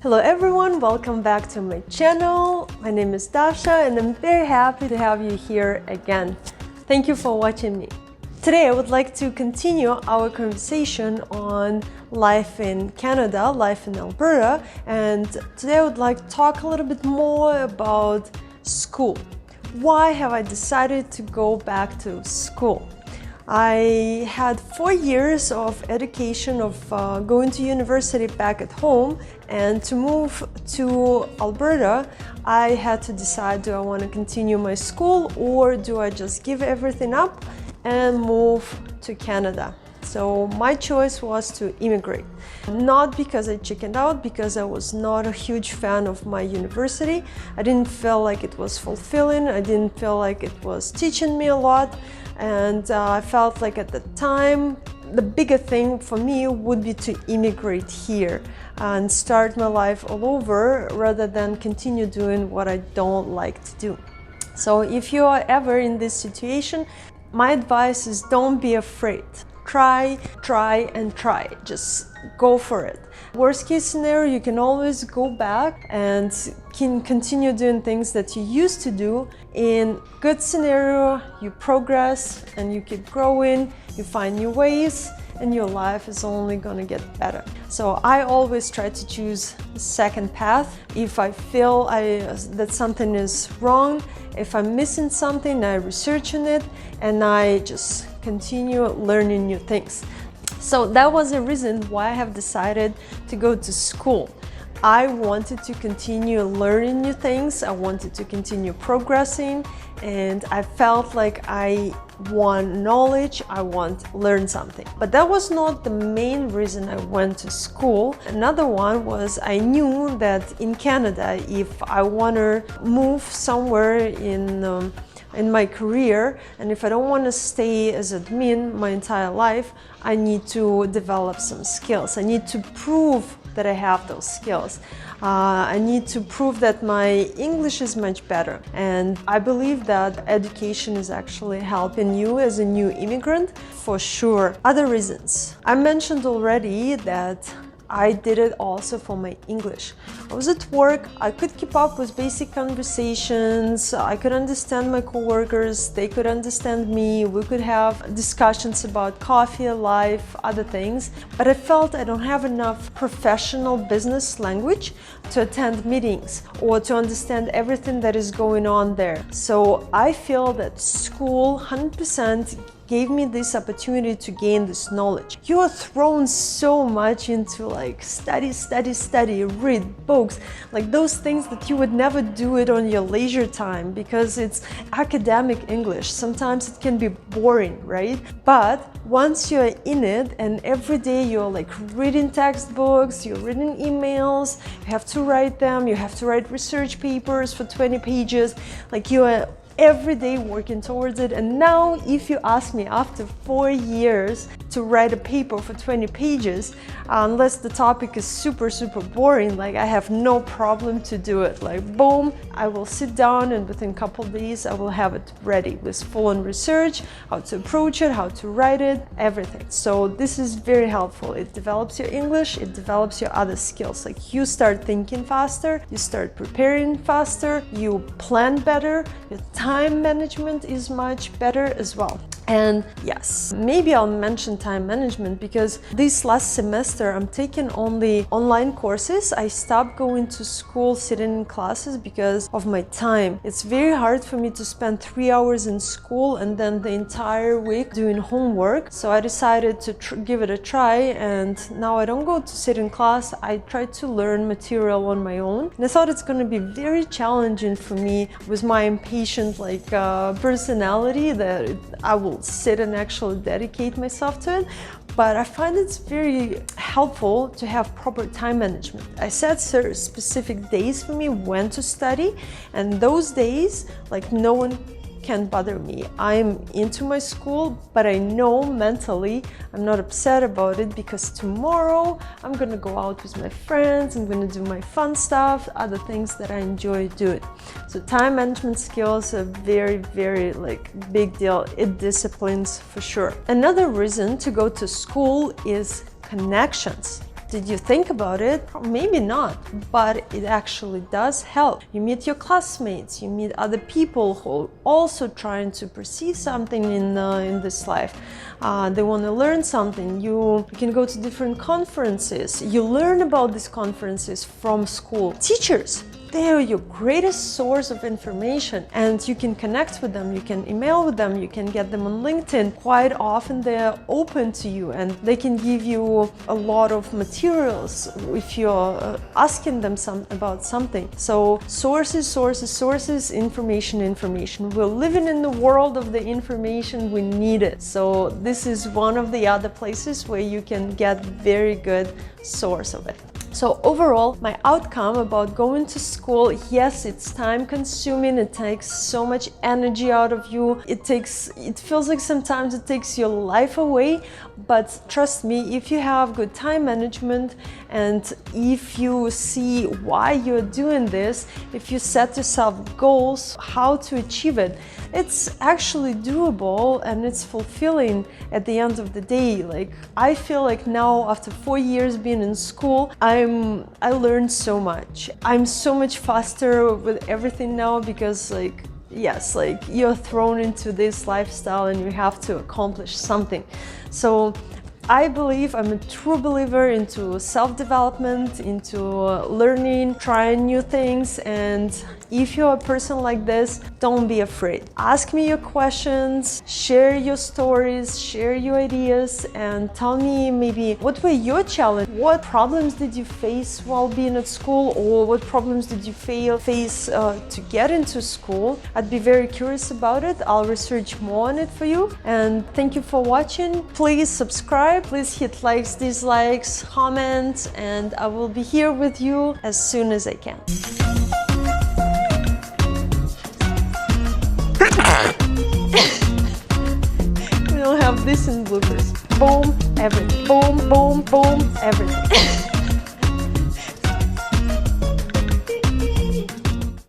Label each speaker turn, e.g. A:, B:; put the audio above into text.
A: Hello everyone, welcome back to my channel. My name is Dasha and I'm very happy to have you here again. Thank you for watching me. Today I would like to continue our conversation on life in Canada, life in Alberta, and today I would like to talk a little bit more about school. Why have I decided to go back to school? I had 4 years of education of going to university back at home, and to move to Alberta I had to decide, do I want to continue my school or do I just give everything up and move to Canada? So my choice was to immigrate. Not because I chickened out, because I was not a huge fan of my university. I didn't feel like it was fulfilling. I didn't feel like it was teaching me a lot. And I felt like at the time, the bigger thing for me would be to immigrate here and start my life all over rather than continue doing what I don't like to do. So if you are ever in this situation, my advice is don't be afraid. Try, and try. Just go for it. Worst case scenario, you can always go back and can continue doing things that you used to do. In good scenario, you progress and you keep growing, you find new ways, and your life is only gonna get better. So I always try to choose the second path. If I feel that something is wrong, if I'm missing something, I research on it and I just continue learning new things. So that was a reason why I have decided to go to school. I wanted to continue learning new things, I wanted to continue progressing, and I felt like I want knowledge, I want to learn something. But that was not the main reason I went to school. Another one was I knew that in Canada, if I want to move somewhere in my career, and if I don't want to stay as admin my entire life, I need to develop some skills. I need to prove that I have those skills. I need to prove that my English is much better. And I believe that education is actually helping you as a new immigrant, for sure. Other reasons. I mentioned already that I did it also for my English. I was at work, I could keep up with basic conversations, I could understand my coworkers, they could understand me, we could have discussions about coffee, life, other things, but I felt I don't have enough professional business language to attend meetings or to understand everything that is going on there. So I feel that school 100% gave me this opportunity to gain this knowledge. You are thrown so much into like study, read books, like those things that you would never do it on your leisure time because it's academic English. Sometimes it can be boring, right? But once you're in it and every day you're like reading textbooks, you're reading emails, you have to write them, you have to write research papers for 20 pages, like you are every day working towards it. And now if you ask me after 4 years to write a paper for 20 pages, unless the topic is super boring, like I have no problem to do it. Like boom, I will sit down and within a couple of days I will have it ready with full-on research, how to approach it, how to write it, everything. So this is very helpful. It develops your English, it develops your other skills. Like you start thinking faster, you start preparing faster, you plan better, your time management is much better as well. And yes, maybe I'll mention time management because this last semester I'm taking only online courses. I stopped going to school, sitting in classes because of my time. It's very hard for me to spend 3 hours in school and then the entire week doing homework. So I decided to give it a try, and now I don't go to sit in class. I try to learn material on my own. And I thought it's going to be very challenging for me with my impatient personality that I will sit and actually dedicate myself to it. But I find it's very helpful to have proper time management. I set specific days for me when to study, and those days, like no one can bother me. I'm into my school, but I know mentally I'm not upset about it because tomorrow I'm gonna go out with my friends, I'm gonna do my fun stuff, other things that I enjoy doing. So time management skills are very big deal. It disciplines for sure. Another reason to go to school is connections. Did you think about it? Maybe not, but it actually does help. You meet your classmates, you meet other people who are also trying to pursue something in this life. They want to learn something. You can go to different conferences. You learn about these conferences from school. Teachers, they are your greatest source of information, and you can connect with them, you can email with them, you can get them on LinkedIn. Quite often they're open to you and they can give you a lot of materials if you're asking them about something. So sources, information. We're living in the world of the information, we need it. So this is one of the other places where you can get very good source of it. So overall, my outcome about going to school, yes, it's time consuming, it takes so much energy out of you, it feels like sometimes it takes your life away, but trust me, if you have good time management and if you see why you're doing this, if you set yourself goals, how to achieve it, it's actually doable and it's fulfilling at the end of the day. Like, I feel like now, after 4 years being in school, I learned so much. I'm so much faster with everything now because, like, yes, like, you're thrown into this lifestyle and you have to accomplish something. So I believe, I'm a true believer into self-development, into learning, trying new things, and if you're a person like this, don't be afraid. Ask me your questions, share your stories, share your ideas, and tell me maybe what were your challenges, what problems did you face while being at school, or what problems did you face to get into school. I'd be very curious about it. I'll research more on it for you, and thank you for watching. Please subscribe, please hit likes, dislikes, comments, and I will be here with you as soon as I can. We don't have this in bloopers. Boom, everything. Boom, boom, boom, everything.